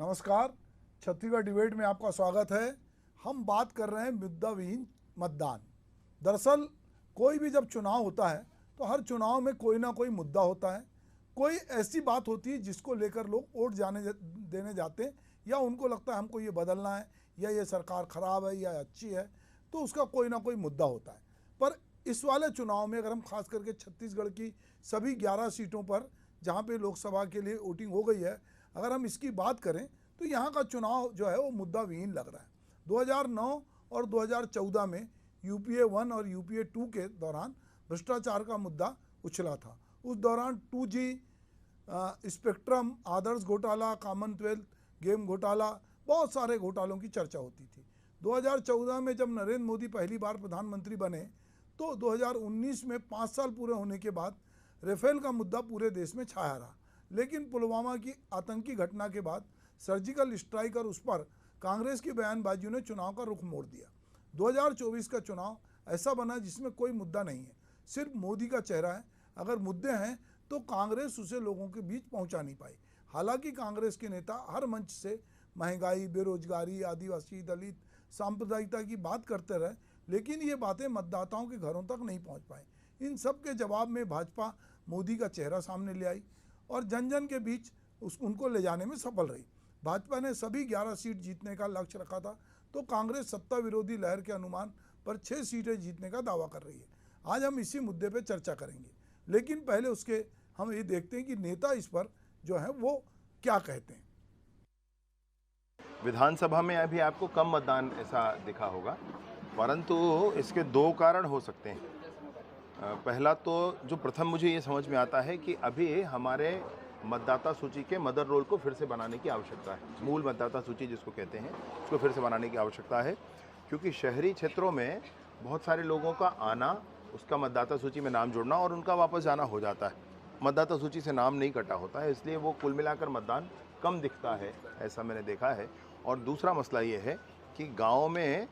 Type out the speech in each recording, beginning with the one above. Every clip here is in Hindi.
नमस्कार, छत्तीसगढ़ डिबेट में आपका स्वागत है। हम बात कर रहे हैं मुद्दा विहीन मतदान। दरअसल कोई भी जब चुनाव होता है तो हर चुनाव में कोई ना कोई मुद्दा होता है, कोई ऐसी बात होती है जिसको लेकर लोग वोट देने जाते हैं, या उनको लगता है हमको ये बदलना है, या ये सरकार खराब है या अच्छी है, तो उसका कोई ना कोई मुद्दा होता है। पर इस वाले चुनाव में अगर हम खास करके छत्तीसगढ़ की सभी 11 सीटों पर जहाँ पे लोकसभा के लिए वोटिंग हो गई है, अगर हम इसकी बात करें तो यहाँ का चुनाव जो है वो मुद्दा विहीन लग रहा है। 2009 और 2014 में यूपीए 1 और यूपीए 2 के दौरान भ्रष्टाचार का मुद्दा उछला था। उस दौरान 2G स्पेक्ट्रम, आदर्श घोटाला, कॉमनवेल्थ गेम घोटाला, बहुत सारे घोटालों की चर्चा होती थी। 2014 में जब नरेंद्र मोदी पहली बार प्रधानमंत्री बने तो 2019 में 5 साल पूरे होने के बाद राफेल का मुद्दा पूरे देश में छाया रहा। लेकिन पुलवामा की आतंकी घटना के बाद सर्जिकल स्ट्राइक और उस पर कांग्रेस की बयानबाजियों ने चुनाव का रुख मोड़ दिया। 2024 का चुनाव ऐसा बना जिसमें कोई मुद्दा नहीं है, सिर्फ मोदी का चेहरा है। अगर मुद्दे हैं तो कांग्रेस उसे लोगों के बीच पहुंचा नहीं पाई। हालांकि कांग्रेस के नेता हर मंच से महंगाई, बेरोजगारी, आदिवासी, दलित, सांप्रदायिकता की बात करते रहे, लेकिन ये बातें मतदाताओं के घरों तक नहीं पहुंच पाई। इन सब के जवाब में भाजपा मोदी का चेहरा सामने ले आई और जन जन के बीच उनको ले जाने में सफल रही। भाजपा ने सभी 11 सीट जीतने का लक्ष्य रखा था, तो कांग्रेस सत्ता विरोधी लहर के अनुमान पर 6 सीटें जीतने का दावा कर रही है। आज हम इसी मुद्दे पर चर्चा करेंगे, लेकिन पहले उसके हम ये देखते हैं कि नेता इस पर जो है वो क्या कहते हैं। विधानसभा में अभी आपको कम मतदान ऐसा दिखा होगा, परंतु इसके 2 कारण हो सकते हैं। पहला तो जो प्रथम मुझे ये समझ में आता है कि अभी हमारे मतदाता सूची के मदर रोल को फिर से बनाने की आवश्यकता है। मूल मतदाता सूची जिसको कहते हैं, उसको फिर से बनाने की आवश्यकता है, क्योंकि शहरी क्षेत्रों में बहुत सारे लोगों का आना, उसका मतदाता सूची में नाम जोड़ना और उनका वापस जाना हो जाता है। मतदाता सूची से नाम नहीं कटा होता है, इसलिए वो कुल मिलाकर मतदान कम दिखता है, ऐसा मैंने देखा है। और दूसरा मसला ये है कि गाँव में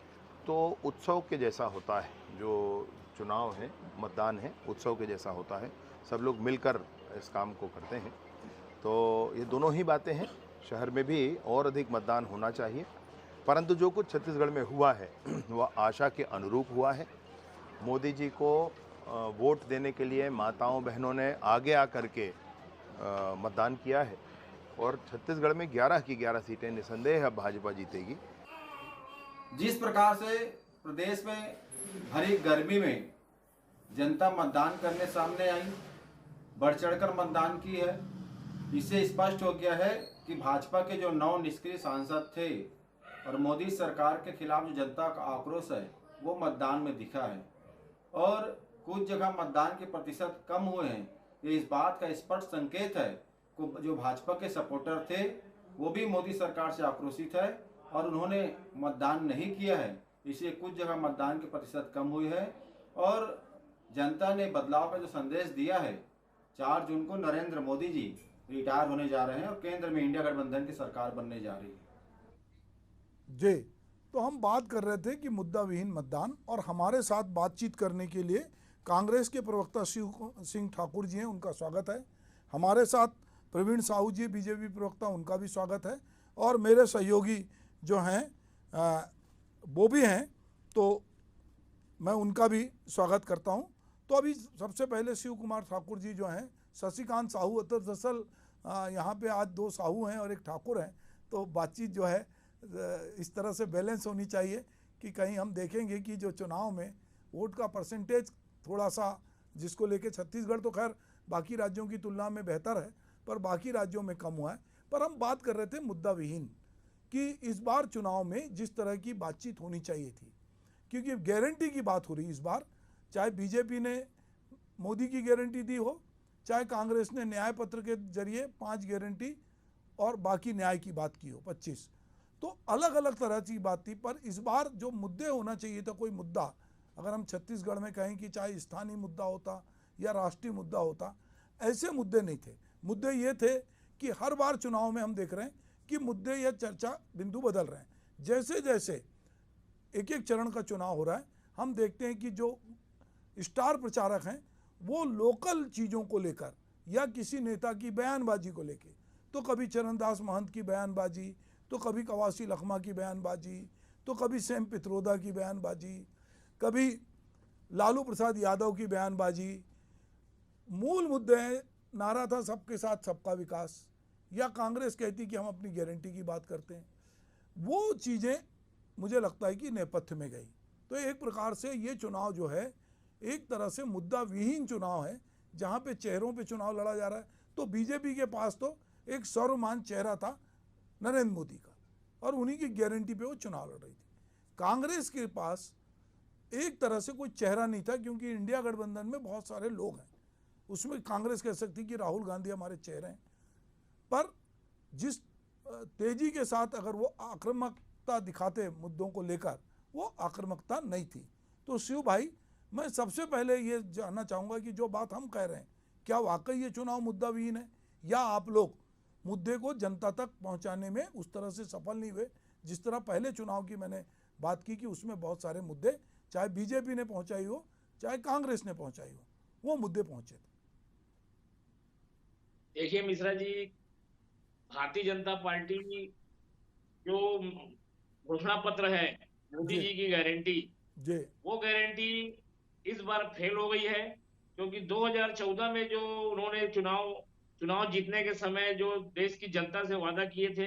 तो उत्सव के जैसा होता है, जो चुनाव है, मतदान है, उत्सव के जैसा होता है, सब लोग मिलकर इस काम को करते हैं। तो ये दोनों ही बातें हैं। शहर में भी और अधिक मतदान होना चाहिए, परंतु जो कुछ छत्तीसगढ़ में हुआ है वह आशा के अनुरूप हुआ है। मोदी जी को वोट देने के लिए माताओं बहनों ने आगे आकर के मतदान किया है और छत्तीसगढ़ में 11 की 11 सीटें निसंदेह भाजपा जीतेगी। जिस प्रकार से प्रदेश में भरी गर्मी में जनता मतदान करने सामने आई, बढ़ चढ़कर मतदान की है, इससे स्पष्ट हो गया है कि भाजपा के जो 9 निष्क्रिय सांसद थे और मोदी सरकार के खिलाफ जो जनता का आक्रोश है वो मतदान में दिखा है। और कुछ जगह मतदान के प्रतिशत कम हुए हैं, ये इस बात का स्पष्ट संकेत है कि जो भाजपा के सपोर्टर थे वो भी मोदी सरकार से आक्रोशित है और उन्होंने मतदान नहीं किया है, इसलिए कुछ जगह मतदान के प्रतिशत कम हुई है। और जनता ने बदलाव का जो संदेश दिया है, 4 जून को नरेंद्र मोदी जी रिटायर होने जा रहे हैं और केंद्र में इंडिया गठबंधन की सरकार बनने जा रही है। जी, तो हम बात कर रहे थे कि मुद्दा विहीन मतदान, और हमारे साथ बातचीत करने के लिए कांग्रेस के प्रवक्ता शिव सिंह ठाकुर जी हैं, उनका स्वागत है। हमारे साथ प्रवीण साहू जी बीजेपी प्रवक्ता, उनका भी स्वागत है। और मेरे सहयोगी जो हैं वो भी हैं, तो मैं उनका भी स्वागत करता हूं। तो अभी सबसे पहले शिव कुमार ठाकुर जी जो हैं, शशिकांत साहू, दरअसल यहाँ पे आज 2 साहू हैं और एक ठाकुर हैं, तो बातचीत जो है इस तरह से बैलेंस होनी चाहिए कि कहीं हम देखेंगे कि जो चुनाव में वोट का परसेंटेज थोड़ा सा, जिसको लेके छत्तीसगढ़ तो खैर बाकी राज्यों की तुलना में बेहतर है, पर बाकी राज्यों में कम हुआ है। पर हम बात कर रहे थे मुद्दा विहीन कि इस बार चुनाव में जिस तरह की बातचीत होनी चाहिए थी, क्योंकि गारंटी की बात हो रही इस बार, चाहे बीजेपी ने मोदी की गारंटी दी हो, चाहे कांग्रेस ने न्याय पत्र के जरिए 5 गारंटी और बाकी न्याय की बात की हो 25, तो अलग अलग तरह की बात थी। पर इस बार जो मुद्दे होना चाहिए था, कोई मुद्दा, अगर हम छत्तीसगढ़ में कहें कि चाहे स्थानीय मुद्दा होता या राष्ट्रीय मुद्दा होता, ऐसे मुद्दे नहीं थे। मुद्दे ये थे कि हर बार चुनाव में हम देख रहे हैं कि मुद्दे या चर्चा बिंदु बदल रहे हैं। जैसे जैसे एक एक चरण का चुनाव हो रहा है, हम देखते हैं कि जो स्टार प्रचारक हैं वो लोकल चीज़ों को लेकर या किसी नेता की बयानबाजी को लेकर तो कभी चरणदास महंत की बयानबाजी, तो कभी कवासी लखमा की बयानबाजी, तो कभी सैम पित्रोदा की बयानबाजी, कभी लालू प्रसाद यादव की बयानबाजी। मूल मुद्दे हैं, नारा था सबके साथ सबका विकास, या कांग्रेस कहती कि हम अपनी गारंटी की बात करते हैं। वो चीज़ें मुझे लगता है कि नेपथ्य में गई। तो एक प्रकार से ये चुनाव जो है एक तरह से मुद्दा विहीन चुनाव है, जहाँ पे चेहरों पे चुनाव लड़ा जा रहा है। तो बीजेपी के पास तो एक सर्वमान्य चेहरा था नरेंद्र मोदी का, और उन्हीं की गारंटी पे वो चुनाव लड़ रही थी। कांग्रेस के पास एक तरह से कोई चेहरा नहीं था, क्योंकि इंडिया गठबंधन में बहुत सारे लोग हैं। उसमें कांग्रेस कह सकती कि राहुल गांधी हमारे चेहरे हैं, पर जिस तेजी के साथ अगर वो आक्रामकता दिखाते मुद्दों को लेकर, वो आक्रामकता नहीं थी। तो शिव भाई, मैं सबसे पहले ये जानना चाहूँगा कि जो बात हम कह रहे हैं, क्या वाकई ये चुनाव मुद्दा विहीन है, या आप लोग मुद्दे को जनता तक पहुंचाने में उस तरह से सफल नहीं हुए जिस तरह पहले चुनाव की मैंने बात की कि उसमें बहुत सारे मुद्दे, चाहे बीजेपी ने पहुंचाई हो चाहे कांग्रेस ने पहुंचाई हो, वो मुद्दे पहुंचे थे। देखिए मिश्रा जी, भारतीय जनता पार्टी जो घोषणा पत्र है मोदी जी जी की गारंटी, जी वो गारंटी इस बार फेल हो गई है। क्योंकि 2014 में जो उन्होंने चुनाव जीतने के समय जो देश की जनता से वादा किए थे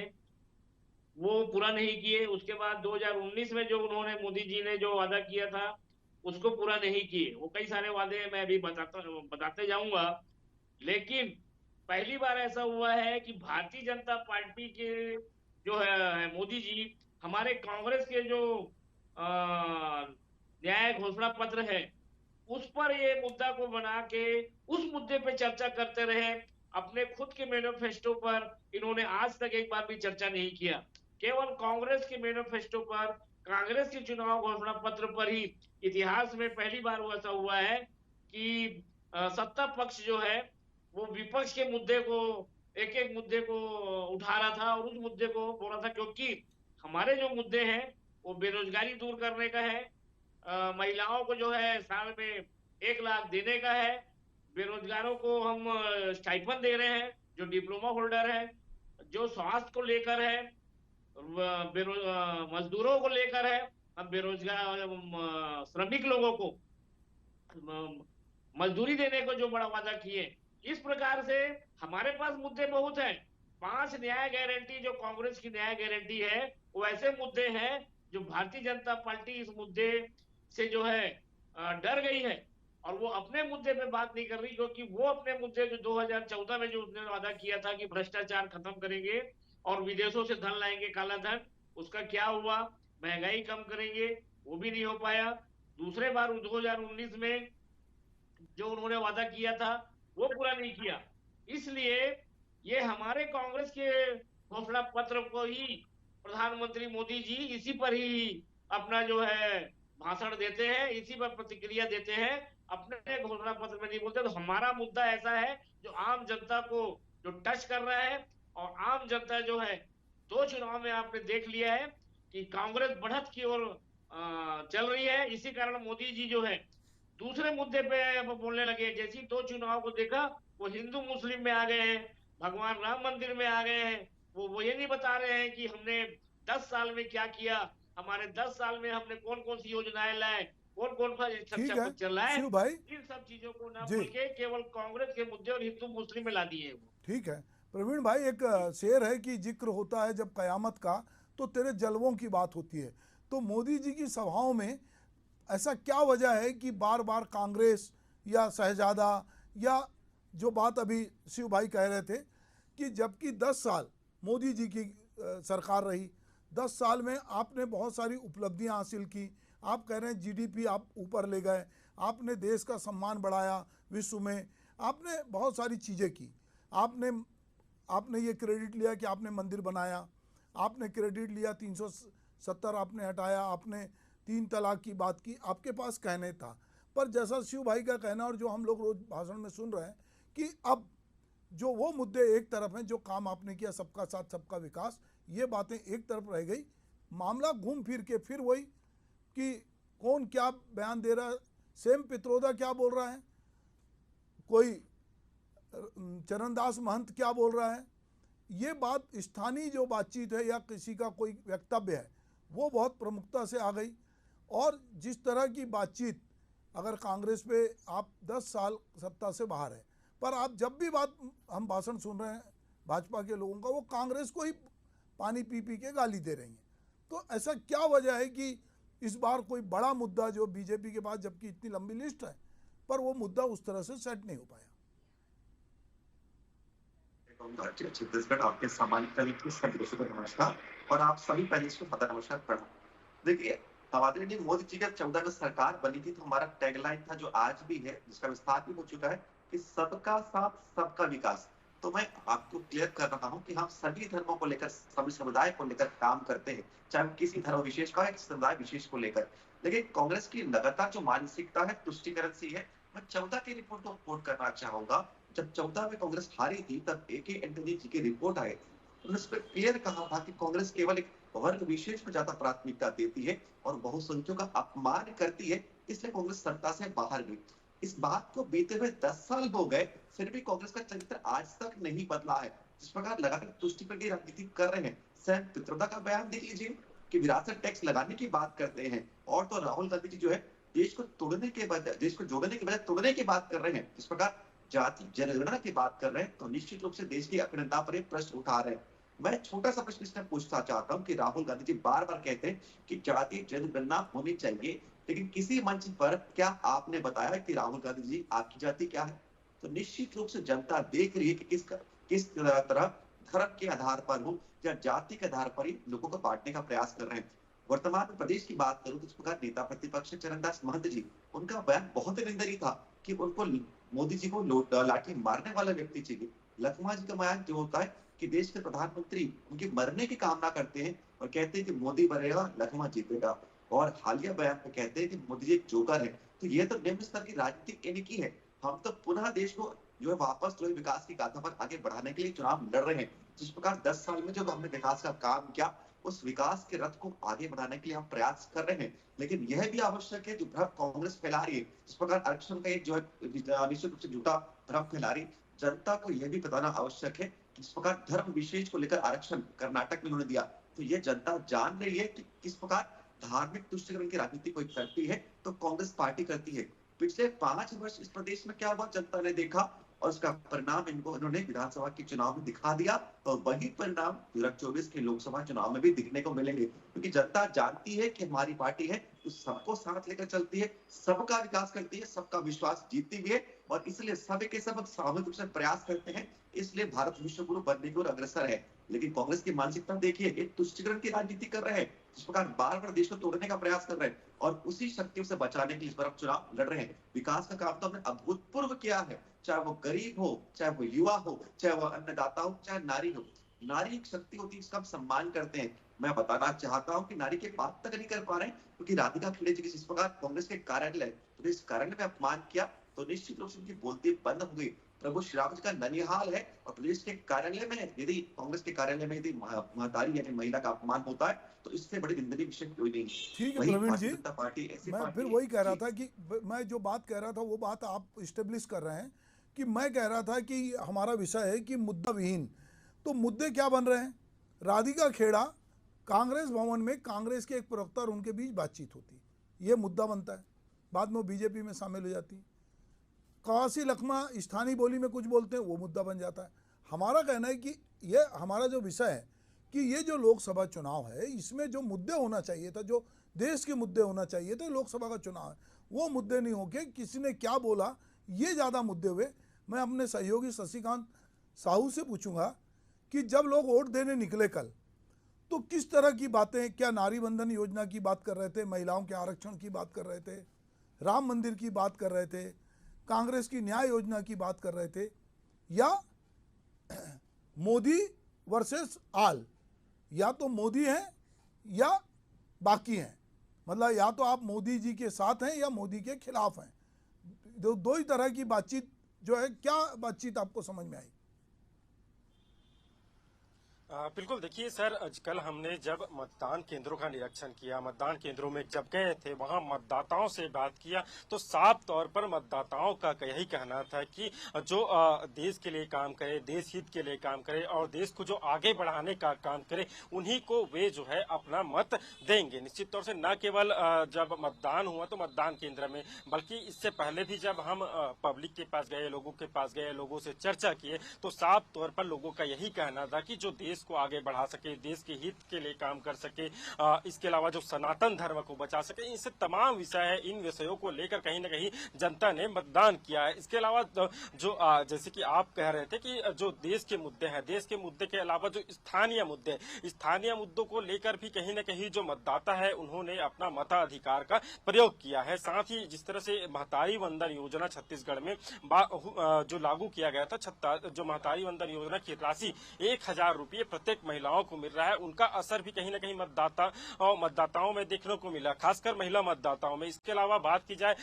वो पूरा नहीं किए। उसके बाद 2019 में जो उन्होंने मोदी जी ने जो वादा किया था उसको पूरा नहीं किए। वो कई सारे वादे मैं अभी बताते जाऊंगा। लेकिन पहली बार ऐसा हुआ है कि भारतीय जनता पार्टी के जो है मोदी जी हमारे कांग्रेस के जो न्याय घोषणा पत्र है उस पर ये मुद्दा को बना के उस मुद्दे पे चर्चा करते रहे। अपने खुद के मैनिफेस्टो पर इन्होंने आज तक एक बार भी चर्चा नहीं किया। केवल कांग्रेस के मैनिफेस्टो पर, कांग्रेस के चुनाव घोषणा पत्र पर ही इतिहास में पहली बार ऐसा हुआ है कि सत्ता पक्ष जो है वो विपक्ष के मुद्दे को, एक एक मुद्दे को उठा रहा था और उस मुद्दे को बोल रहा था। क्योंकि हमारे जो मुद्दे हैं वो बेरोजगारी दूर करने का है, महिलाओं को जो है साल में 1 लाख देने का है, बेरोजगारों को हम स्टाइपन दे रहे हैं जो डिप्लोमा होल्डर है, जो स्वास्थ्य को लेकर है, मजदूरों को लेकर है, हम बेरोजगार श्रमिक लोगों को मजदूरी देने को जो बड़ा वादा किए। इस प्रकार से हमारे पास मुद्दे बहुत हैं। 5 न्याय गारंटी जो कांग्रेस की न्याय गारंटी है वो ऐसे मुद्दे हैं जो भारतीय जनता पार्टी इस मुद्दे से जो है डर गई है और वो अपने मुद्दे पे बात नहीं कर रही। क्योंकि वो अपने मुद्दे जो 2014 में जो उसने वादा किया था कि भ्रष्टाचार खत्म करेंगे और विदेशों से धन लाएंगे, काला धन, उसका क्या हुआ? महंगाई कम करेंगे, वो भी नहीं हो पाया। दूसरे बार 2019 में जो उन्होंने वादा किया था वो पूरा नहीं किया। इसलिए ये हमारे कांग्रेस के घोषणा पत्र को ही प्रधानमंत्री मोदी जी इसी पर ही अपना जो है भाषण देते हैं, इसी पर प्रतिक्रिया देते हैं, अपने घोषणा पत्र में नहीं बोलते। तो हमारा मुद्दा ऐसा है जो आम जनता को जो टच कर रहा है, और आम जनता जो है 2 चुनाव में आपने देख लिया है कि कांग्रेस बढ़त की ओर चल रही है। इसी कारण मोदी जी जो है दूसरे मुद्दे पे बोलने लगे। जैसे ही 2 चुनाव को देखा वो हिंदू मुस्लिम में आ गए हैं, भगवान राम मंदिर में आ गए हैं। वो ये नहीं बता रहे हैं कि हमने 10 साल में क्या किया, हमारे 10 साल में हमने कौन कौन सी योजनाएं लाए, कौन कौन सा ठीक है चल रहा है। शिव भाई, इन सब चीजों को ना जी बोल के केवल कांग्रेस के मुद्दे और हिंदू मुस्लिम में ला दिए वो। ठीक है प्रवीण भाई, एक शेर है कि जिक्र होता है जब कयामत का तो तेरे जलवों की बात होती है। तो मोदी जी की सभाओं में ऐसा क्या वजह है कि बार बार कांग्रेस या शहजादा, या जो बात अभी शिव भाई कह रहे थे कि जबकि 10 साल मोदी जी की सरकार रही, 10 साल में आपने बहुत सारी उपलब्धियां हासिल की। आप कह रहे हैं जीडीपी आप ऊपर ले गए, आपने देश का सम्मान बढ़ाया विश्व में, आपने बहुत सारी चीज़ें की। आपने ये क्रेडिट लिया कि आपने मंदिर बनाया, आपने क्रेडिट लिया 370 आपने हटाया, आपने 3 तलाक की बात की, आपके पास कहने था। पर जैसा शिव भाई का कहना और जो हम लोग रोज भाषण में सुन रहे हैं कि अब जो वो मुद्दे एक तरफ हैं, जो काम आपने किया सबका साथ सबका विकास, ये बातें एक तरफ रह गई। मामला घूम फिर के फिर वही कि कौन क्या बयान दे रहा है, सैम पित्रोदा क्या बोल रहा है, कोई चरणदास महंत क्या बोल रहा है, ये बात स्थानीय जो बातचीत है या किसी का कोई वक्तव्य है वो बहुत प्रमुखता से आ गई। और जिस तरह की बातचीत, अगर कांग्रेस पे आप 10 साल सत्ता से बाहर है, पर आप जब भी हम भाषण सुन रहे हैं भाजपा के लोगों का, वो कांग्रेस को ही पानी पी पी के गाली दे रही हैं। तो ऐसा क्या वजह है कि इस बार कोई बड़ा मुद्दा जो बीजेपी के पास, जबकि इतनी लंबी लिस्ट है, पर वो मुद्दा उस तरह से सेट नहीं हो पाया? छत्तीसगढ़ आपके सामान्य तरीके से सभी को नमस्कार, और आप सभी पैनलिस्ट को पता नमस्कार प्रणाम। देखिए, आदरणीय मोदी जी का 14 में सरकार बनी थी तो हमारा टैगलाइन था, जो आज भी है, जिसका विस्तार भी हो चुका है, कि सबका साथ सबका विकास। तो मैं आपको क्लियर कर रहा हूं कि हम सभी धर्मों को लेकर, सभी समुदाय को लेकर काम करते हैं, चाहे वो किसी धर्म विशेष का है, समुदाय विशेष को लेकर। लेकिन कांग्रेस की लगातार जो मानसिकता है तुष्टिकरण सी है। मैं 14 की रिपोर्ट को कोट करना चाहूंगा। जब 14 में कांग्रेस हारी थी तब ए.के. एंटनी जी की रिपोर्ट आई, उन्होंने इस पर क्लियर कहा था कि कांग्रेस केवल एक वर्ग विशेष को ज्यादा प्राथमिकता देती है और बहुसंख्यकों का अपमान करती है, इसलिए कांग्रेस सत्ता से बाहर गई। इस बात को बीते हुए 10 साल हो गए, फिर भी कांग्रेस का चरित्र आज तक नहीं बदला है। जिस प्रकार लगातार तुष्टिकरण की राजनीति कर रहे हैं, सैम पित्रोदा का बयान देख लीजिए कि विरासत टैक्स लगाने की बात करते हैं, और तो राहुल गांधी जी जो है देश को तोड़ने के बजाय, देश को जोड़ने के बजाय तोड़ने की बात कर रहे हैं। इस प्रकार जाति जनगणना की बात कर रहे हैं, तो निश्चित रूप से देश की अखंडता पर एक प्रश्न उठा रहे हैं। मैं छोटा सा प्रश्न इसमें पूछना चाहता हूं कि राहुल गांधी जी बार बार कहते हैं कि जाति जनगणना होनी चाहिए, लेकिन किसी मंच पर क्या आपने बताया कि राहुल गांधी जी आपकी जाति क्या है? तो निश्चित रूप से जनता देख रही है कि किस तरह धर्म के आधार पर हो या जाति के आधार पर ही लोगों को बांटने का प्रयास कर रहे हैं। वर्तमान में प्रदेश की बात करूं तो इस प्रकार नेता प्रतिपक्ष चरणदास महंत जी, उनका बयान बहुत ही निंदनीय था कि उनको मोदी जी को लाठी मारने वाला व्यक्ति चाहिए। लखमा जी का बयान जो होता है कि देश के प्रधानमंत्री उनके मरने की कामना करते हैं और कहते हैं कि मोदी मरेगा लखमा जीतेगा, और हालिया बयान में कहते हैं कि मोदी जी एक जोकर है। तो ये तो निम्न स्तर की राजनीति इनकी है। हम तो पुनः देश को जो है वापस जो है विकास की गाथा पर आगे बढ़ाने के लिए चुनाव लड़ रहे हैं। जिस प्रकार 10 साल में जो हमने विकास का काम किया, उस विकास के रथ को आगे बढ़ाने के लिए हम प्रयास कर रहे हैं। लेकिन यह भी आवश्यक है, जो भ्रम कांग्रेस फैला रही है, जिस प्रकार आरक्षण का एक जो है निश्चित रूप से झूठा भ्रम फैला रही, जनता को यह भी बताना आवश्यक है कि जिस प्रकार धर्म विशेष को लेकर आरक्षण कर्नाटक में उन्होंने दिया, तो ये जनता जान रही है कि किस प्रकार धार्मिक तुष्टिकरण की राजनीति कोई करती है तो कांग्रेस पार्टी करती है। पिछले 5 वर्ष इस प्रदेश में क्या हुआ जनता ने देखा, और उसका परिणाम इन्होंने विधानसभा के चुनाव में दिखा दिया, और वही परिणाम 2024 के लोकसभा चुनाव में भी दिखने को मिलेंगे। क्योंकि जनता जानती है कि हमारी पार्टी है तो सबको साथ लेकर चलती है, सबका विकास करती है, सबका विश्वास जीतती भी है, और इसलिए सब के सब सामूहिक रूप से प्रयास करते हैं। इसलिए भारत विश्व गुरु बनने की ओर अग्रसर है। लेकिन कांग्रेस की मानसिकता देखिए, एक तुष्टिकरण की राजनीति कर रहे हैं, जिस प्रकार बार बार देश को तोड़ने का प्रयास कर रहे हैं, और उसी शक्तियों से बचाने के लिए इस बार चुनाव लड़ रहे हैं। विकास का काम तो हमने अभूतपूर्व किया है, चाहे वो गरीब हो, चाहे वो युवा हो, चाहे वो अन्नदाता हो, चाहे नारी हो। नारी एक शक्ति होती है, इसका हम सम्मान करते हैं। मैं बताना चाहता हूं कि नारी की बात तक नहीं कर पा रहे हैं, क्योंकि राधिका खेड़े जी इस प्रकार कांग्रेस के कार्यालय, तो इस कार्यालय में अपमान किया तो निश्चित रूप से उनकी बोलती बंद हो गई। प्रभु श्री राम जी का ननिहाल है, और पुलिस के कार्यालय में यदि कांग्रेस के कार्यालय में यदि महतारी यानी महिला का अपमान होता है तो इससे बड़ी निंदनीय विषय कोई नहीं। ठीक है प्रवीण जी, पार्टी ऐसी मैं फिर वही कह रहा था कि मैं जो बात कह रहा था वो बात आप इस्टेब्लिश कर रहे हैं कि मैं कह रहा था कि हमारा विषय है कि मुद्दा विहीन। तो मुद्दे क्या बन रहे हैं? राधिका खेड़ा कांग्रेस भवन में कांग्रेस के एक प्रवक्ता और उनके बीच बातचीत होती, ये मुद्दा बनता है, बाद में वो बीजेपी में शामिल हो जाती। कवासी लखमा स्थानीय बोली में कुछ बोलते हैं, वो मुद्दा बन जाता है। हमारा कहना है कि ये हमारा जो विषय है कि ये जो लोकसभा चुनाव है, इसमें जो मुद्दे होना चाहिए था, जो देश के मुद्दे होना चाहिए थे, लोकसभा का चुनाव है, वो मुद्दे नहीं होके किसी ने क्या बोला ये ज़्यादा मुद्दे हुए। मैं अपने सहयोगी शशिकांत साहू से पूछूंगा कि जब लोग वोट देने निकले कल, तो किस तरह की बातें, क्या नारी बंधन योजना की बात कर रहे थे, महिलाओं के आरक्षण की बात कर रहे थे, राम मंदिर की बात कर रहे थे, कांग्रेस की न्याय योजना की बात कर रहे थे, या मोदी वर्सेस आल, या तो मोदी हैं या बाकी हैं, मतलब या तो आप मोदी जी के साथ हैं या मोदी के खिलाफ हैं। दो ही तरह की बातचीत जो है, क्या बातचीत आपको समझ में आई? बिल्कुल। देखिए सर, कल हमने जब मतदान केंद्रों का निरीक्षण किया, मतदान केंद्रों में जब गए थे, वहां मतदाताओं से बात किया, तो साफ तौर पर मतदाताओं का यही कहना था कि जो देश के लिए काम करे, देश हित के लिए काम करे और देश को जो आगे बढ़ाने का काम करे, उन्हीं को वे जो है अपना मत देंगे। निश्चित तौर से न केवल जब मतदान हुआ तो मतदान केंद्र में, बल्कि इससे पहले भी जब हम पब्लिक के पास गए, लोगों के पास गए, लोगों से चर्चा किए, तो साफ तौर पर लोगों का यही कहना था कि जो देश को आगे बढ़ा सके, देश के हित के लिए काम कर सके, इसके अलावा जो सनातन धर्म को बचा सके, इनसे तमाम विषय है, इन विषयों को लेकर कहीं न कहीं जनता ने मतदान किया है। इसके अलावा जो जैसे कि आप कह रहे थे कि जो देश के मुद्दे हैं, देश के मुद्दे के अलावा जो स्थानीय मुद्दे, स्थानीय मुद्दों को लेकर भी कहीं न कहीं जो मतदाता है उन्होंने अपना मताधिकार का प्रयोग किया है। साथ ही जिस तरह से महतारी वंदन योजना छत्तीसगढ़ में जो लागू किया गया था, जो महतारी वंदन योजना की राशि 1,000 रुपये प्रत्येक महिलाओं को मिल रहा है, उनका असर भी कहीं न कहीं मतदाताओं में देखने को मिला, खासकर महिला मतदाताओं में। इसके अलावा बात की जाए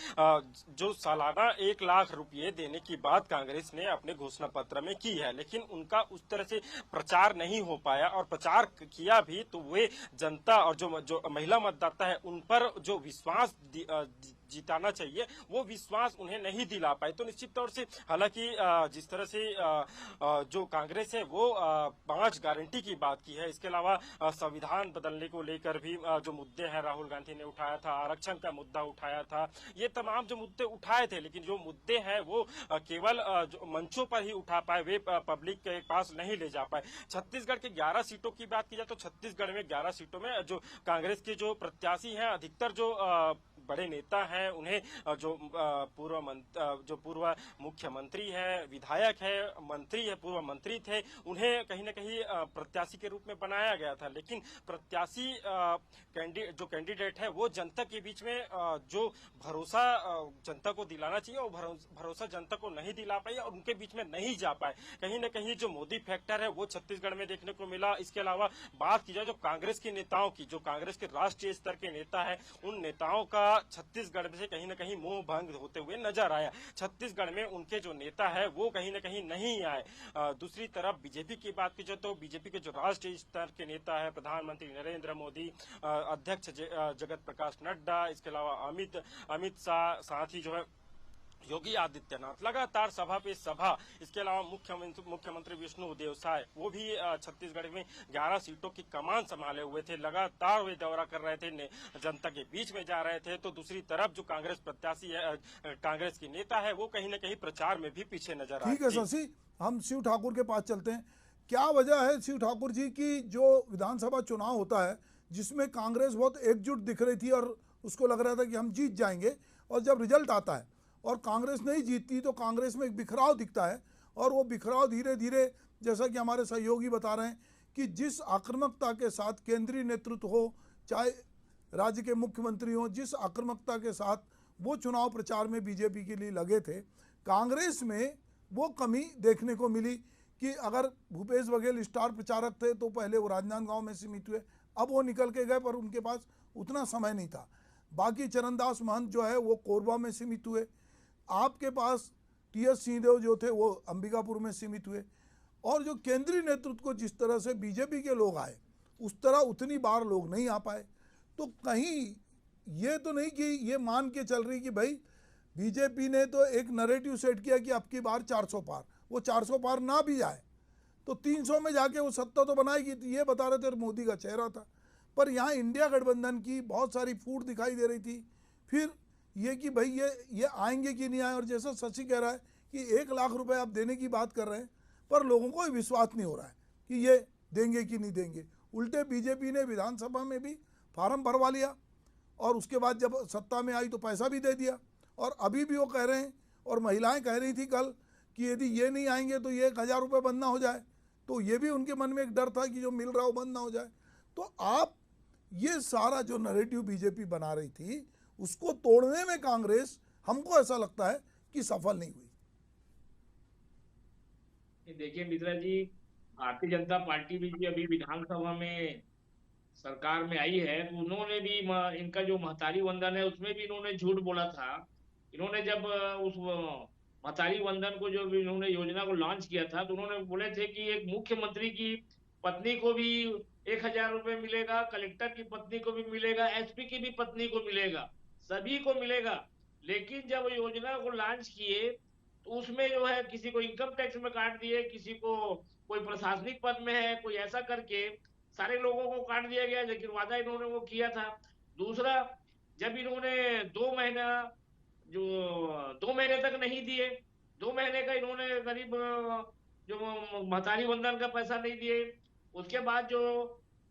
जो सालाना 1 लाख रुपये देने की बात कांग्रेस ने अपने घोषणा पत्र में की है, लेकिन उनका उस तरह से प्रचार नहीं हो पाया, और प्रचार किया भी तो वे जनता और जो महिला मतदाता है उन पर जो विश्वास जिताना चाहिए, वो विश्वास उन्हें नहीं दिला पाए। तो निश्चित तौर से हालांकि जिस तरह से जो कांग्रेस है वो 5 गारंटी की बात की है, इसके अलावा संविधान बदलने को लेकर भी जो मुद्दे हैं राहुल गांधी ने उठाया था, आरक्षण का मुद्दा उठाया था, ये तमाम जो मुद्दे उठाए थे, लेकिन जो मुद्दे हैं वो केवल जो मंचों पर ही उठा पाए, वे पब्लिक के पास नहीं ले जा पाए। छत्तीसगढ़ के 11 सीटों की बात की जाए तो छत्तीसगढ़ में 11 सीटों में जो कांग्रेस के जो प्रत्याशी हैं, अधिकतर जो बड़े नेता हैं, उन्हें जो पूर्व मुख्यमंत्री है, विधायक है, मंत्री है, पूर्व मंत्री थे, उन्हें कहीं न कहीं प्रत्याशी के रूप में बनाया गया था। लेकिन प्रत्याशी जो कैंडिडेट है वो जनता के बीच में जो भरोसा जनता को दिलाना चाहिए, वो भरोसा जनता को नहीं दिला पाई और उनके बीच में नहीं जा पाए। कहीं न कहीं जो मोदी फैक्टर है वो छत्तीसगढ़ में देखने को मिला। इसके अलावा बात की जाए जो कांग्रेस के नेताओं की, जो कांग्रेस के राष्ट्रीय स्तर के नेता है, उन नेताओं का छत्तीसगढ़ से कहीं न कहीं मोह भंग होते हुए नजर आया। छत्तीसगढ़ में उनके जो नेता है वो कहीं न कहीं नहीं आए। दूसरी तरफ बीजेपी की बात की जाए तो बीजेपी के जो राष्ट्रीय स्तर के नेता है, प्रधानमंत्री नरेंद्र मोदी, अध्यक्ष जगत प्रकाश नड्डा, इसके अलावा अमित शाह, साथ ही जो है योगी आदित्यनाथ, लगातार सभा पे सभा, इसके अलावा मुख्यमंत्री विष्णुदेव साय, वो भी छत्तीसगढ़ में 11 सीटों की कमान संभाले हुए थे, लगातार वे दौरा कर रहे थे, जनता के बीच में जा रहे थे। तो दूसरी तरफ जो कांग्रेस प्रत्याशी है, कांग्रेस की नेता है, वो कहीं न कहीं प्रचार में भी पीछे नजर आ रहे। ठीक है शशि, हम शिव ठाकुर के पास चलते हैं। क्या वजह है शिव ठाकुर जी की जो विधानसभा चुनाव होता है जिसमें कांग्रेस बहुत एकजुट दिख रही थी और उसको लग रहा था कि हम जीत जाएंगे, और जब रिजल्ट आता है और कांग्रेस नहीं जीतती तो कांग्रेस में एक बिखराव दिखता है, और वो बिखराव धीरे धीरे, जैसा कि हमारे सहयोगी बता रहे हैं कि जिस आक्रामकता के साथ केंद्रीय नेतृत्व हो, चाहे राज्य के मुख्यमंत्री हो, जिस आक्रामकता के साथ वो चुनाव प्रचार में बीजेपी के लिए लगे थे, कांग्रेस में वो कमी देखने को मिली कि अगर भूपेश बघेल स्टार प्रचारक थे तो पहले वो राजनांदगांव में सीमित हुए, अब वो निकल के गए, पर उनके पास उतना समय नहीं था। बाकी चरणदास महंत जो है वो कोरबा में सीमित हुए, आपके पास टीएस सिंहदेव जो थे वो अंबिकापुर में सीमित हुए, और जो केंद्रीय नेतृत्व को जिस तरह से बीजेपी के लोग आए उस तरह उतनी बार लोग नहीं आ पाए। तो कहीं ये तो नहीं कि ये मान के चल रही कि भाई बीजेपी ने तो एक नैरेटिव सेट किया कि अब की बार 400 पार, वो 400 पार ना भी जाए तो 300 में जाके वो सत्ता तो बनाएगी, तो ये बता रहे थे, मोदी का चेहरा था। पर यहाँ इंडिया गठबंधन की बहुत सारी फूट दिखाई दे रही थी। फिर ये कि भाई ये आएंगे कि नहीं आए, और जैसा शशि कह रहा है कि 1 लाख रुपए आप देने की बात कर रहे हैं, पर लोगों को विश्वास नहीं हो रहा है कि ये देंगे कि नहीं देंगे। उल्टे बीजेपी ने विधानसभा में भी फार्म भरवा लिया और उसके बाद जब सत्ता में आई तो पैसा भी दे दिया, और अभी भी वो कह रहे हैं, और महिलाएं कह रही थी कल कि यदि ये नहीं आएंगे तो ये 1,000 रुपये बंद ना हो जाए। तो ये भी उनके मन में एक डर था कि जो मिल रहा हो बंद ना हो जाए। तो आप ये सारा जो नैरेटिव बीजेपी बना रही थी उसको तोड़ने में कांग्रेस, हमको ऐसा लगता है कि सफल नहीं हुई। देखिए मित्रा जी, भारतीय जनता पार्टी भी अभी विधानसभा में सरकार में आई है, तो उन्होंने भी इनका जो महतारी वंदन है उसमें भी इन्होंने झूठ बोला था। इन्होंने जब उस महतारी वंदन को जो इन्होंने योजना को लॉन्च किया था तो उन्होंने बोले थे कि एक मुख्यमंत्री की पत्नी को भी 1,000 रुपए मिलेगा, कलेक्टर की पत्नी को भी मिलेगा, एसपी की भी पत्नी को मिलेगा, सभी को मिलेगा। लेकिन जब योजना को लॉन्च किए तो उसमें जो है किसी को इनकम टैक्स में काट दिए, किसी को कोई प्रशासनिक पद में है, कोई ऐसा करके सारे लोगों को काट दिया गया, लेकिन वादा इन्होंने वो किया था। दूसरा, जब इन्होंने 2 महीना जो 2 महीने तक नहीं दिए, 2 महीने का इन्होंने करीब जो महतारी वंदन का पैसा नहीं दिए। उसके बाद जो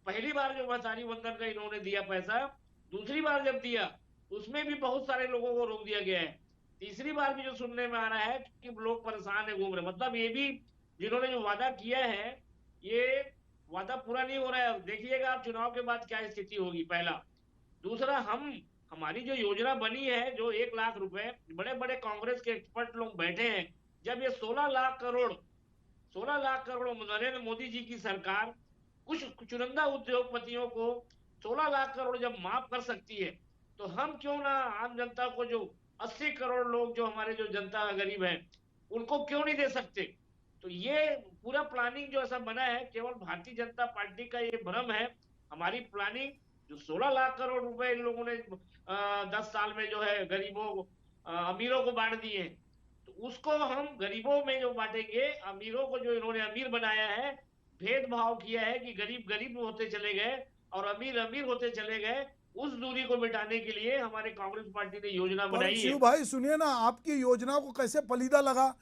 पहली बार जो महतारी वंदन का इन्होंने दिया पैसा, दूसरी बार जब दिया उसमें भी बहुत सारे लोगों को रोक दिया गया है। तीसरी बार भी जो सुनने में आ रहा है कि लोग परेशान है, घूम रहे, मतलब ये भी जिन्होंने जो वादा किया है ये वादा पूरा नहीं हो रहा है। देखिएगा आप चुनाव के बाद क्या स्थिति होगी, पहला। दूसरा, हमारी जो योजना बनी है, जो 1 लाख रुपए, बड़े बड़े कांग्रेस के एक्सपर्ट लोग बैठे हैं, जब ये 16 लाख करोड़ नरेंद्र मोदी जी की सरकार कुछ चुनिंदा उद्योगपतियों को 16 लाख करोड़ जब माफ कर सकती है, तो हम क्यों ना आम जनता को, जो 80 करोड़ लोग जो हमारे जो जनता गरीब है, उनको क्यों नहीं दे सकते। तो ये पूरा प्लानिंग जो ऐसा बना है, केवल भारतीय जनता पार्टी का ये भ्रम है। हमारी प्लानिंग जो 16 लाख करोड़ रुपए इन लोगों ने 10 साल में जो है गरीबों अमीरों को बांट दिए, तो उसको हम गरीबों में जो बांटेंगे, अमीरों को जो इन्होंने अमीर बनाया है, भेदभाव किया है कि गरीब गरीब होते चले गए और अमीर अमीर होते चले गए, उस दूरी को मिटाने के लिए हमारे कांग्रेस पार्टी ने योजना पर बनाई है। शिव भाई सुनिए ना, आपकी योजना को कैसे पलीदा लगा।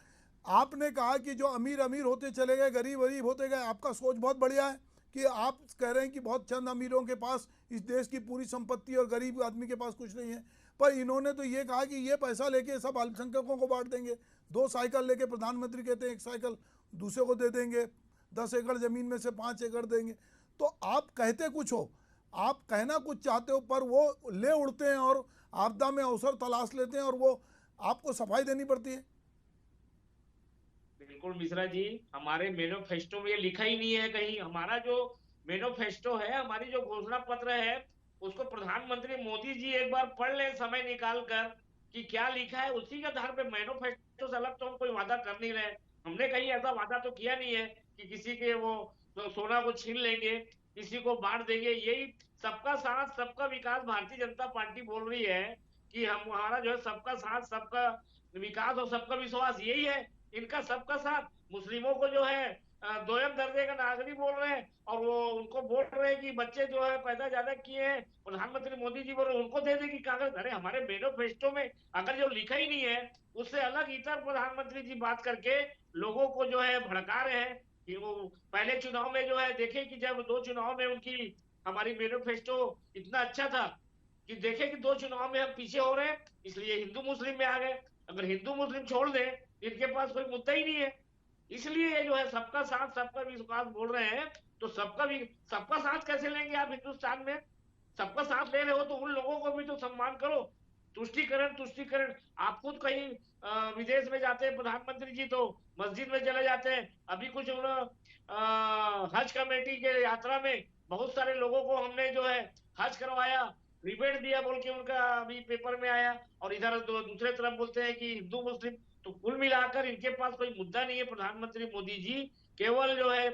आपने कहा कि जो अमीर अमीर होते चले गए, गरीब गरीब होते गए। आपका सोच बहुत बढ़िया है कि आप कह रहे हैं कि बहुत चंद अमीरों के पास इस देश की पूरी संपत्ति और गरीब आदमी के पास कुछ नहीं है। पर इन्होंने तो ये कहा कि ये पैसा लेके सब अल्पसंख्यकों को बांट देंगे। 2 साइकिल लेके प्रधानमंत्री कहते हैं 1 साइकिल दूसरे को दे देंगे, 10 एकड़ ज़मीन में से 5 एकड़ देंगे। तो आप कहते कुछ हो, आप कहना कुछ चाहते हो, पर वो ले उड़ते हैं और आपदा में अवसर तलाश लेते हैं और वो आपको सफाई देनी पड़ती है। बिल्कुल मिश्रा जी, हमारे मैनिफेस्टो में ये लिखा ही नहीं है कहीं। हमारा जो मैनिफेस्टो है, हमारी जो घोषणा पत्र है, उसको प्रधानमंत्री मोदी जी एक बार पढ़ लें समय निकाल कर कि क्या लिखा है। उसी के आधार पे, मैनिफेस्टो से अलग तो हम कोई वादा कर नहीं रहे। हमने कहीं ऐसा वादा तो किया नहीं है कि किसी के वो तो सोना को छीन लेंगे, किसी को बांट देंगे। यही सबका साथ सबका विकास भारतीय जनता पार्टी बोल रही है कि हमारा जो है सबका साथ सबका विकास और सबका विश्वास, यही है इनका सबका साथ। मुस्लिमों को जो है दोयम दर्जे का नागरिक बोल रहे हैं, और वो उनको बोल रहे हैं कि बच्चे जो है पैदा ज्यादा किए हैं, प्रधानमंत्री मोदी जी बोल रहे हैं उनको दे देगी कागज। अरे हमारे मैनिफेस्टो में अगर जो लिखा ही नहीं है, उससे अलग इतर प्रधानमंत्री जी बात करके लोगों को जो है भड़का रहे हैं कि वो पहले चुनाव में जो है देखे कि जब 2 चुनाव में उनकी हमारी मैनिफेस्टो इतना अच्छा था कि देखे कि 2 चुनाव में हम पीछे हो रहे हैं, इसलिए हिंदू मुस्लिम में आ गए। अगर हिंदू मुस्लिम छोड़ दें, इनके पास कोई मुद्दा ही नहीं है। इसलिए ये जो है सबका साथ सबका विश्वास बोल रहे हैं। तो सबका साथ कैसे लेंगे आप हिंदुस्तान में? सबका साथ ले रहे हो तो उन लोगों को भी तो सम्मान करो। तुष्टिकरण आप खुद कहीं विदेश में जाते हैं प्रधानमंत्री जी, तो मस्जिद में चले जाते हैं। अभी कुछ हज कमेटी के यात्रा में बहुत सारे लोगों को हमने जो है हज करवाया, रिबेट दिया बोल के उनका अभी पेपर में आया, और इधर दूसरे तरफ बोलते हैं कि हिंदू मुस्लिम। तो कुल मिलाकर इनके पास कोई मुद्दा नहीं है प्रधानमंत्री मोदी जी। केवल जो है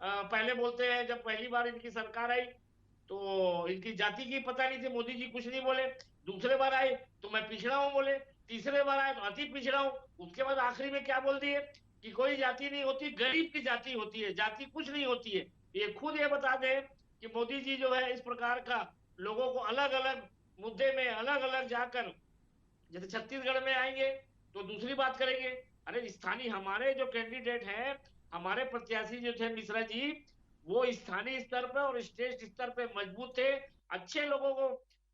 पहले बोलते हैं, जब पहली बार इनकी सरकार आई तो इनकी जाति की पता नहीं थी, मोदी जी कुछ नहीं बोले। दूसरे बार आए तो मैं पिछड़ा हूं बोले, तीसरे बार आए तो अति पिछड़ा हूं। उसके बाद आखिरी में क्या बोल दिए कि कोई जाति नहीं होती, गरीब की जाति होती है, जाति कुछ नहीं होती है। ये खुद ये बता दें कि मोदी जी जो है इस प्रकार का लोगों को अलग अलग मुद्दे में अलग अलग जाकर, जैसे छत्तीसगढ़ में आएंगे तो दूसरी बात करेंगे। अरे स्थानीय हमारे जो कैंडिडेट हैं, हमारे प्रत्याशी जो थे मिश्रा जी, वो स्थानीय स्तर पर और स्टेट स्तर पे मजबूत थे। अच्छे लोगों को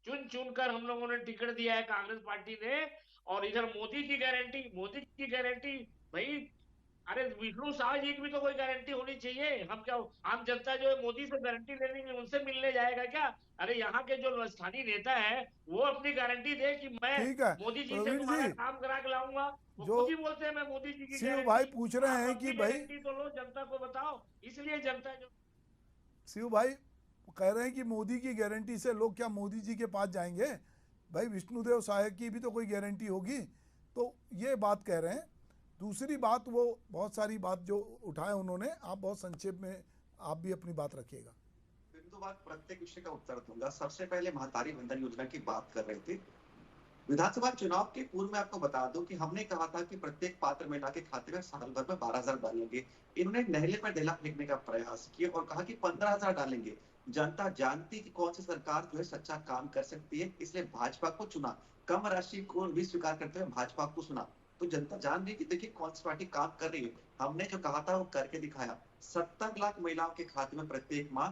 चुन चुन कर हम लोगों ने टिकट दिया है कांग्रेस पार्टी ने। और इधर मोदी की गारंटी भाई, अरे विष्णु शाह जी की भी तो कोई गारंटी होनी चाहिए। हम क्या आम जनता जो है मोदी से गारंटी लेने में उनसे मिलने जाएगा क्या? अरे यहाँ के जो स्थानीय नेता है वो अपनी गारंटी दे कि मैं ठीक है मोदी जी से प्रवीण तुम्हारा जी, काम करा के लाऊंगा। वो जो खुद ही बोलते हैं मैं मोदी जी की शिव गारंटी। भाई पूछ रहे आप हैं अपनी कि भाई, गारंटी तो लो, जनता को बताओ। इसलिए जनता जो शिव भाई कह रहे हैं कि मोदी की गारंटी से लोग क्या मोदी जी के पास जाएंगे? भाई विष्णुदेव साय की भी तो कोई गारंटी होगी। तो ये बात कह रहे हैं। दूसरी बात, वो बहुत सारी बात जो उठाए उन्होंने, आप बहुत संक्षेप में आप भी अपनी बात रखिएगा। बिंदुवार प्रत्येक विषय का उत्तर दूंगा। सबसे पहले महतारी वंदन योजना की बात कर रहे थे। विधानसभा चुनाव के पूर्व में आपको बता दूं कि हमने कहा था कि प्रत्येक पात्र महिला के खाते में साल भर में 12,000 डालेंगे। इन्होंने नहले पर ढेला फेंकने का प्रयास किया और कहा कि 15,000 डालेंगे। जनता जानती कि कौन सी सरकार जो है सच्चा काम कर सकती है, इसलिए भाजपा को चुना। कम राशि को भी स्वीकार करते हुए भाजपा को सुना। तो जनता जान रही कि देखिए कौन सी पार्टी काम कर रही है। हमने जो कहा था वो करके दिखाया। 70 लाख महिलाओं के खाते में प्रत्येक माह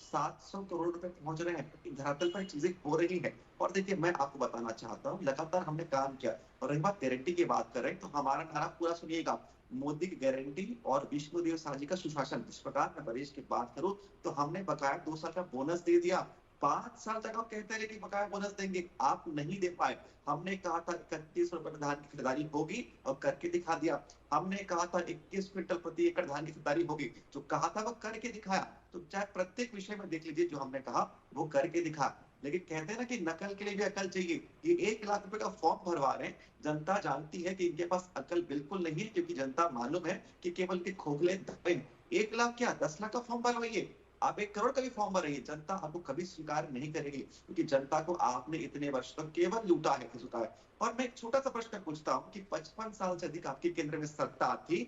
700 करोड़ रुपए पहुंच रहे हैं। धरातल पर चीजें हो रही हैं। और देखिए मैं आपको बताना चाहता हूँ, लगातार हमने काम किया। और रही बात गारंटी की बात करें तो हमारा नारा पूरा सुनिएगा, मोदी की गारंटी और विष्णुदेव शाह जी का सुशासन। जिस प्रकार मैं बरिश की बात करूं तो हमने बकाया 2 साल का बोनस दे दिया। 5 साल तक आप कहते रहे कि बकाया बोनस देंगे, आप नहीं दे पाए। हमने कहा था 31 रुपए में धान की खरीदारी होगी और करके दिखा दिया। हमने कहा था 21 क्विंटल प्रति एकड़ धान की खरीदारी होगी, जो कहा था वो करके दिखाया। तो चाहे प्रत्येक विषय में देख लीजिए, जो हमने कहा वो करके दिखा। लेकिन कहते हैं ना कि नकल के लिए भी अकल चाहिए। ये 1 लाख रुपए का फॉर्म भरवा रहे हैं। जनता जानती है कि इनके पास अकल बिल्कुल नहीं है, क्योंकि जनता मालूम है कि केवल के खोखले धब्बे। 1 लाख क्या 10 लाख का फॉर्म भरवाइए, आप 1 करोड़ का भी फॉर्म भरिए, जनता आपको कभी स्वीकार नहीं करेगी, क्योंकि जनता को आपने इतने वर्ष तक केवल लूटा है, खिसुता है। और मैं एक छोटा सा प्रश्न पूछता हूँ कि 55 साल से अधिक आपकी केंद्र में सत्ता थी,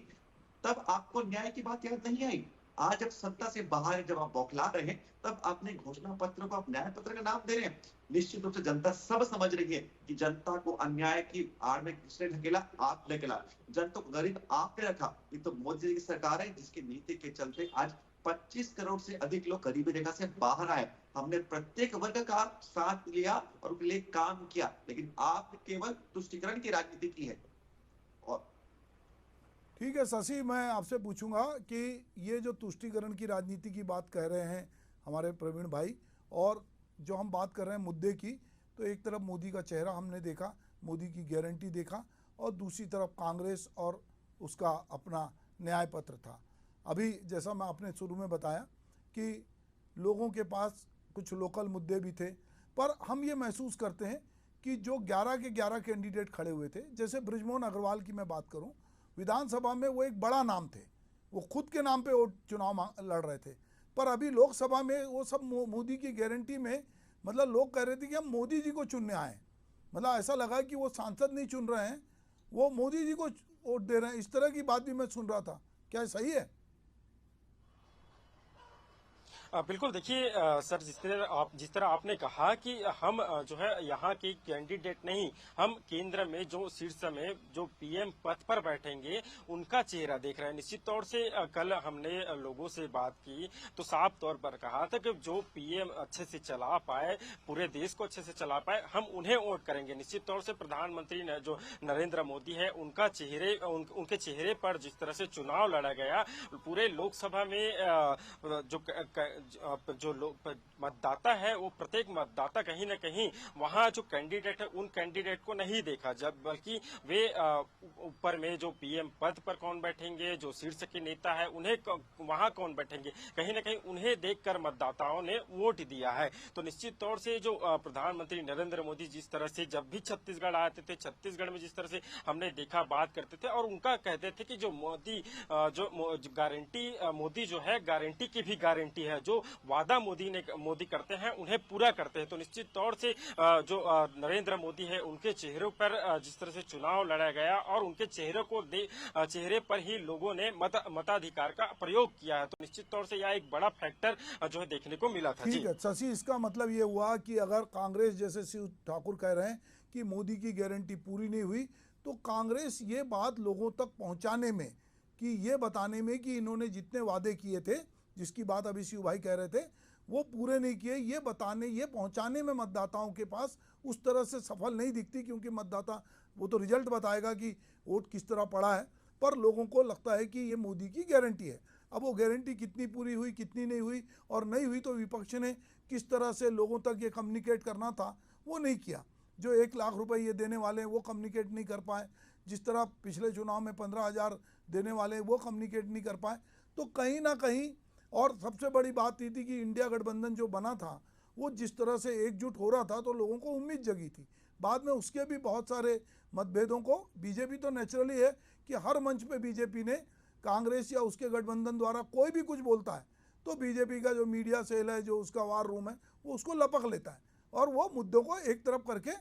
तब आपको न्याय की बात याद नहीं आई। आज जब सत्ता से बाहर जब आप बौखला रहे हैं, तब आपने घोषणा पत्र को आप न्याय पत्र का नाम दे रहे हैं। निश्चित रूप से जनता सब समझ रही है कि जनता को अन्याय की आड़ में किसने ढकेला, आप ढकेला। जनता को गरीब आपने रखा। ये तो मोदी जी की सरकार है जिसकी नीति के चलते आज 25 करोड़ से अधिक लोग गरीबी रेखा से बाहर आए। हमने प्रत्येक वर्ग का साथ लिया और उनके लिए काम किया, लेकिन आपने केवल तुष्टीकरण की राजनीति की है। और ठीक है शशि, मैं आपसे पूछूंगा कि ये जो तुष्टीकरण की राजनीति की बात कह रहे हैं हमारे प्रवीण भाई, और जो हम बात कर रहे हैं मुद्दे की, तो एक तरफ मोदी का चेहरा हमने देखा, मोदी की गारंटी देखा, और दूसरी तरफ कांग्रेस और उसका अपना न्याय पत्र था। अभी जैसा मैं आपने शुरू में बताया कि लोगों के पास कुछ लोकल मुद्दे भी थे, पर हम ये महसूस करते हैं कि जो 11 के 11 कैंडिडेट खड़े हुए थे, जैसे बृजमोहन अग्रवाल की मैं बात करूं, विधानसभा में वो एक बड़ा नाम थे, वो खुद के नाम पे वो चुनाव लड़ रहे थे, पर अभी लोकसभा में वो सब मोदी की गारंटी में, मतलब लोग कह रहे थे कि हम मोदी जी को चुनने आए, मतलब ऐसा लगा कि वो सांसद नहीं चुन रहे हैं, वो मोदी जी को वोट दे रहे हैं। इस तरह की बात भी मैं सुन रहा था, क्या सही है? बिल्कुल, देखिए सर, जिस तरह आपने कहा कि हम जो है यहाँ के कैंडिडेट नहीं, हम केंद्र में जो शीर्ष में जो पीएम पद पर बैठेंगे उनका चेहरा देख रहे हैं। निश्चित तौर से कल हमने लोगों से बात की तो साफ तौर पर कहा था कि जो पीएम अच्छे से चला पाए, पूरे देश को अच्छे से चला पाए, हम उन्हें वोट करेंगे। निश्चित तौर से प्रधानमंत्री जो नरेंद्र मोदी है, उनका उनके चेहरे पर जिस तरह से चुनाव लड़ा गया, पूरे लोकसभा में जो लोग मतदाता है, वो प्रत्येक मतदाता कहीं न कहीं वहाँ जो कैंडिडेट है उन कैंडिडेट को नहीं देखा, जब बल्कि वे ऊपर में जो पीएम पद पर कौन बैठेंगे, जो शीर्ष के नेता है उन्हें वहाँ कौन बैठेंगे, कहीं न कहीं उन्हें देखकर मतदाताओं ने वोट दिया है। तो निश्चित तौर से जो प्रधानमंत्री नरेंद्र मोदी जिस तरह से जब भी छत्तीसगढ़ आते थे, छत्तीसगढ़ में जिस तरह से हमने देखा, बात करते थे, और उनका कहते थे कि जो मोदी गारंटी, मोदी जो है गारंटी की भी गारंटी है, जो वादा मोदी करते हैं उन्हें पूरा करते हैं। तो निश्चित तौर से जो नरेंद्र मोदी है उनके चेहरों पर जिस तरह से चुनाव लड़ा गया और उनके चेहरे पर ही लोगों ने मताधिकार का प्रयोग किया है, तो निश्चित तौर से यह एक बड़ा फैक्टर जो है देखने को मिला था। ठीक है शशि, इसका मतलब ये हुआ कि अगर कांग्रेस जैसे शिव ठाकुर कह रहे हैं कि मोदी की गारंटी पूरी नहीं हुई, तो कांग्रेस ये बात लोगों तक पहुंचाने में, कि ये बताने में कि इन्होंने जितने वादे किए थे, जिसकी बात अभी शिव भाई कह रहे थे, वो पूरे नहीं किए, ये पहुंचाने में मतदाताओं के पास उस तरह से सफल नहीं दिखती, क्योंकि मतदाता वो तो रिजल्ट बताएगा कि वोट किस तरह पड़ा है, पर लोगों को लगता है कि ये मोदी की गारंटी है। अब वो गारंटी कितनी पूरी हुई, कितनी नहीं हुई, और नहीं हुई तो विपक्ष ने किस तरह से लोगों तक ये कम्युनिकेट करना था वो नहीं किया। जो 1 लाख रुपए ये देने वाले हैं वो कम्युनिकेट नहीं कर पाए, जिस तरह पिछले चुनाव में 15,000 देने वाले वो कम्युनिकेट नहीं कर पाए। तो कहीं ना कहीं, और सबसे बड़ी बात ये थी कि इंडिया गठबंधन जो बना था वो जिस तरह से एकजुट हो रहा था, तो लोगों को उम्मीद जगी थी। बाद में उसके भी बहुत सारे मतभेदों को, बीजेपी तो नेचुरली है कि हर मंच पे बीजेपी ने, कांग्रेस या उसके गठबंधन द्वारा कोई भी कुछ बोलता है तो बीजेपी का जो मीडिया सेल है, जो उसका वार रूम है, वो उसको लपक लेता है और वो मुद्दों को एक तरफ करके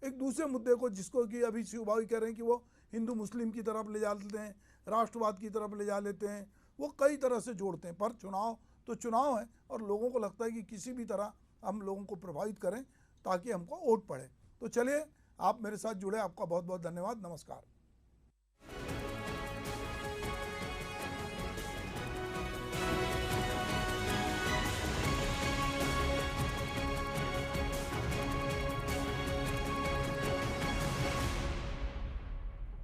एक दूसरे मुद्दे को, जिसको कि अभी शिवभावी कह रहे हैं कि वो हिंदू मुस्लिम की तरफ ले जा लेते हैं, राष्ट्रवाद की तरफ ले जा लेते हैं, वो कई तरह से जोड़ते हैं। पर चुनाव तो चुनाव है और लोगों को लगता है कि किसी भी तरह हम लोगों को प्रभावित करें ताकि हमको वोट पड़े। तो चलिए, आप मेरे साथ जुड़े, आपका बहुत बहुत धन्यवाद। नमस्कार।